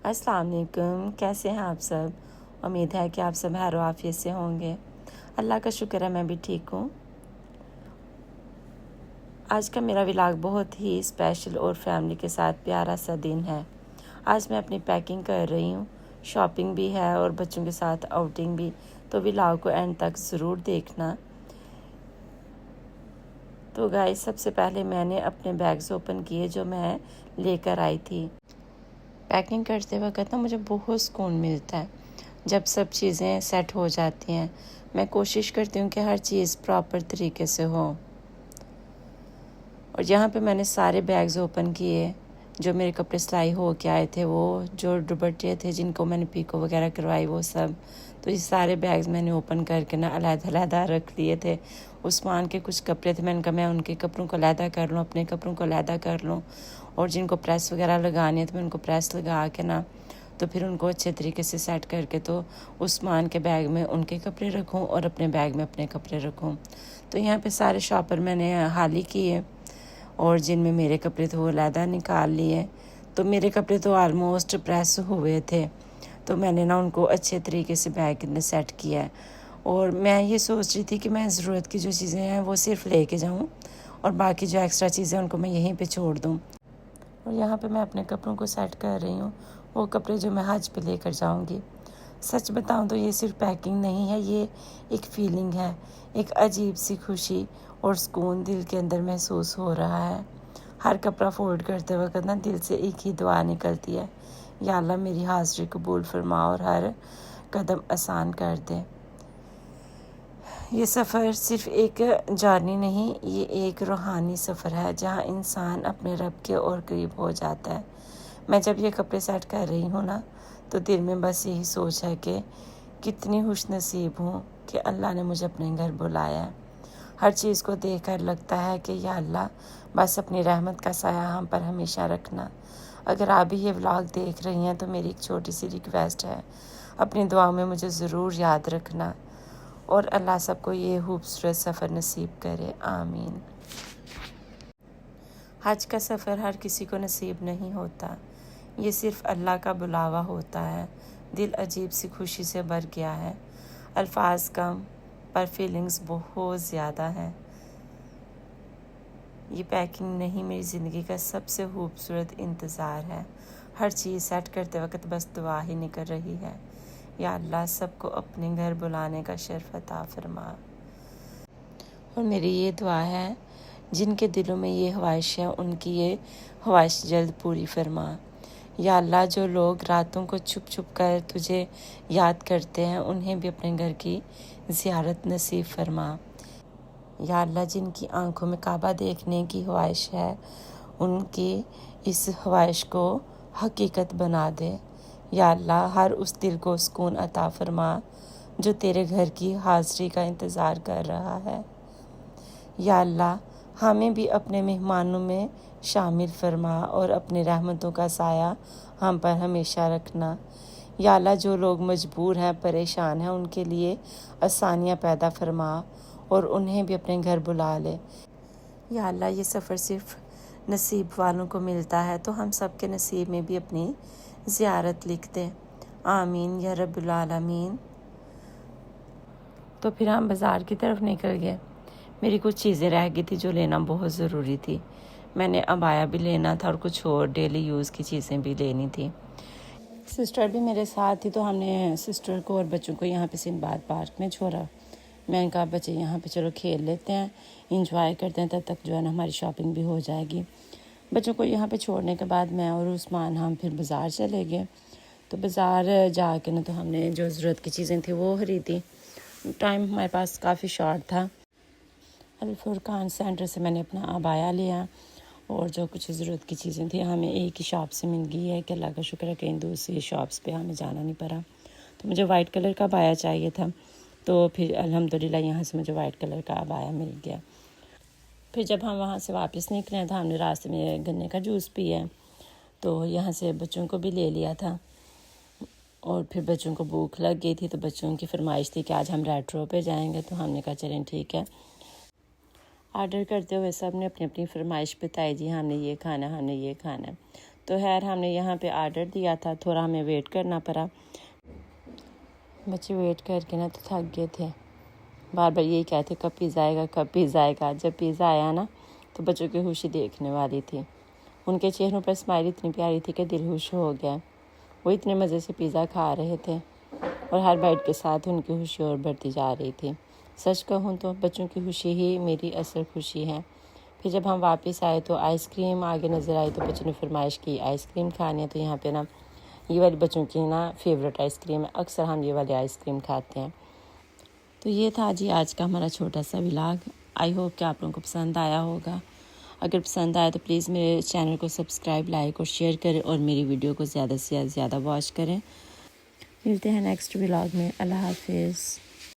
अस्सलाम वालेकुम, कैसे हैं आप सब। उम्मीद है कि आप सब खैर आफियत से होंगे। अल्लाह का शुक्र है मैं भी ठीक हूँ। आज का मेरा व्लॉग बहुत ही स्पेशल और फैमिली के साथ प्यारा सा दिन है। आज मैं अपनी पैकिंग कर रही हूँ, शॉपिंग भी है और बच्चों के साथ आउटिंग भी, तो व्लॉग को एंड तक ज़रूर देखना। तो गाइस, सबसे पहले मैंने अपने बैग्स ओपन किए जो मैं लेकर आई थी। पैकिंग करते वक्त ना मुझे बहुत सुकून मिलता है जब सब चीज़ें सेट हो जाती हैं। मैं कोशिश करती हूँ कि हर चीज़ प्रॉपर तरीके से हो। और यहाँ पे मैंने सारे बैग्स ओपन किए जो मेरे कपड़े सिलाई हो के आए थे, वो जो दुपट्टे थे जिनको मैंने पीको वगैरह करवाई वो सब। तो ये सारे बैग्स मैंने ओपन करके ना अलग-अलग रख लिए थे। उस्मान के कुछ कपड़े थे, मैंने कहा मैं उनके कपड़ों को अलग कर लूँ, अपने कपड़ों को अलग कर लूँ। और जिनको प्रेस वगैरह लगानी है तो मैं उनको प्रेस लगा के ना तो फिर उनको अच्छे तरीके से सेट करके तो उस्मान के बैग में उनके कपड़े रखूं और अपने बैग में अपने कपड़े रखूं। तो यहाँ पे सारे शॉपर मैंने हाली किए और जिनमें मेरे कपड़े थे वो अलहदा निकाल लिए। तो मेरे कपड़े तो आलमोस्ट प्रेस हुए थे, तो मैंने ना उनको अच्छे तरीके से बैग में सेट किया है। और मैं ये सोच रही थी कि मैं ज़रूरत की जो चीज़ें हैं वो सिर्फ लेके जाऊँ और बाकी जो एक्स्ट्रा चीज़ें उनको मैं यहीं पे छोड़ दूँ। और यहाँ पे मैं अपने कपड़ों को सेट कर रही हूँ, वो कपड़े जो मैं हज पे लेकर जाऊँगी। सच बताऊँ तो ये सिर्फ पैकिंग नहीं है, ये एक फ़ीलिंग है, एक अजीब सी खुशी और सुकून दिल के अंदर महसूस हो रहा है। हर कपड़ा फोल्ड करते वक्त ना दिल से एक ही दुआ निकलती है, या अल्लाह मेरी हाज़िरी कबूल फरमा और हर कदम आसान कर दे। ये सफ़र सिर्फ़ एक जर्नी नहीं, ये एक रूहानी सफ़र है जहाँ इंसान अपने रब के और करीब हो जाता है। मैं जब ये कपड़े सेट कर रही हूँ ना तो दिल में बस यही सोच है कि कितनी खुशनसीब हूँ कि अल्लाह ने मुझे अपने घर बुलाया है। हर चीज़ को देखकर लगता है कि या अल्लाह बस अपनी रहमत का साया हम पर हमेशा रखना। अगर आप भी ये व्लॉग देख रही हैं तो मेरी एक छोटी सी रिक्वेस्ट है, अपनी दुआ में मुझे ज़रूर याद रखना और अल्लाह सबको ये खूबसूरत सफ़र नसीब करे, आमीन। हज का सफ़र हर किसी को नसीब नहीं होता, ये सिर्फ़ अल्लाह का बुलावा होता है। दिल अजीब सी खुशी से भर गया है, अल्फाज कम पर फीलिंग्स बहुत ज़्यादा है। ये पैकिंग नहीं, मेरी ज़िंदगी का सबसे खूबसूरत इंतज़ार है। हर चीज़ सेट करते वक्त बस दुआ ही निकल रही है, या अल्लाह सबको अपने घर बुलाने का शर्फ अता फरमा। और मेरी ये दुआ है जिनके दिलों में ये ख्वाहिश है उनकी ये ख्वाहिश जल्द पूरी फरमा। या अल्लाह जो लोग रातों को छुप छुप कर तुझे याद करते हैं उन्हें भी अपने घर की ज़ियारत नसीब फरमा। या अल्लाह जिनकी आंखों में काबा देखने की ख्वाहिश है उनकी इस ख्वाहिश को हकीकत बना दे। या अल्लाह हर उस दिल को सुकून अता फरमा जो तेरे घर की हाज़िरी का इंतज़ार कर रहा है। या अल्लाह हमें भी अपने मेहमानों में शामिल फरमा और अपनी रहमतों का साया हम पर हमेशा रखना। या अल्लाह जो लोग मजबूर हैं, परेशान हैं, उनके लिए आसानियाँ पैदा फरमा और उन्हें भी अपने घर बुला ले। या अल्लाह ये सफ़र सिर्फ़ नसीब वालों को मिलता है, तो हम सब के नसीब में भी अपनी ज़ियारत लिख दे, आमीन या रब्बुल आलमीन। तो फिर हम बाज़ार की तरफ निकल गए। मेरी कुछ चीज़ें रह गई थी जो लेना बहुत ज़रूरी थी। मैंने अबाया भी लेना था और कुछ और डेली यूज़ की चीज़ें भी लेनी थी। सिस्टर भी मेरे साथ थी, तो हमने सिस्टर को और बच्चों को यहाँ पे सिंबाद पार्क में छोड़ा। मैंने कहा बच्चे यहाँ पे चलो खेल लेते हैं, इंजॉय करते हैं, तब तक जो है ना हमारी शॉपिंग भी हो जाएगी। बच्चों को यहाँ पे छोड़ने के बाद मैं और उस्मान हम फिर बाज़ार चले गए। तो बाज़ार जाके ना तो हमने जो ज़रूरत की चीज़ें थी वो ख़रीदी। टाइम हमारे पास काफ़ी शॉर्ट था। अल फुरकान सेंटर से मैंने अपना अबाया लिया और जो कुछ ज़रूरत की चीज़ें थी हमें एक ही शॉप से मिल गई है कि अल्लाह का शुक्र है कि इन दूसरी शॉप्स पे हमें जाना नहीं पड़ा। तो मुझे वाइट कलर का अबाया चाहिए था, तो फिर अल्हम्दुलिल्लाह यहाँ से मुझे वाइट कलर का अबाया मिल गया। फिर जब हम वहाँ से वापस निकले तो हमने रास्ते में गन्ने का जूस पिया, तो यहाँ से बच्चों को भी ले लिया था। और फिर बच्चों को भूख लग गई थी, तो बच्चों की फरमाइश थी कि आज हम रेट्रो पे जाएंगे, तो हमने कहा चलें ठीक है। ऑर्डर करते हुए सब ने अपनी अपनी फरमाइश बताई, जी हमने ये खाना, हमने ये खाना। तो खैर हमने यहाँ पे आर्डर दिया था, थोड़ा हमें वेट करना पड़ा। बच्चे वेट करके ना तो थक गए थे, बार बार यही कहते कब पिज़्ज़ा आएगा, कब पिज़्ज़ा आएगा। जब पिज़्ज़ा आया ना तो बच्चों की खुशी देखने वाली थी। उनके चेहरों पर स्माइल इतनी प्यारी थी कि दिल खुश हो गया। वो इतने मज़े से पिज़्ज़ा खा रहे थे और हर बाइट के साथ उनकी खुशी और बढ़ती जा रही थी। सच कहूँ तो बच्चों की खुशी ही मेरी असल खुशी है। फिर जब हम वापस आए तो आइसक्रीम आगे नज़र आई, तो बच्चों ने फरमाइश की आइसक्रीम खानी है। तो यहाँ पे ना ये वाली बच्चों की ना फेवरेट आइसक्रीम है, अक्सर हम ये वाली आइसक्रीम खाते हैं। तो ये था जी आज का हमारा छोटा सा व्लॉग। आई होप कि आप लोगों को पसंद आया होगा। अगर पसंद आया तो प्लीज़ मेरे चैनल को सब्सक्राइब, लाइक और शेयर करें और मेरी वीडियो को ज़्यादा से ज़्यादा वॉच करें। मिलते हैं नेक्स्ट व्लॉग में। अल्लाह हाफिज़।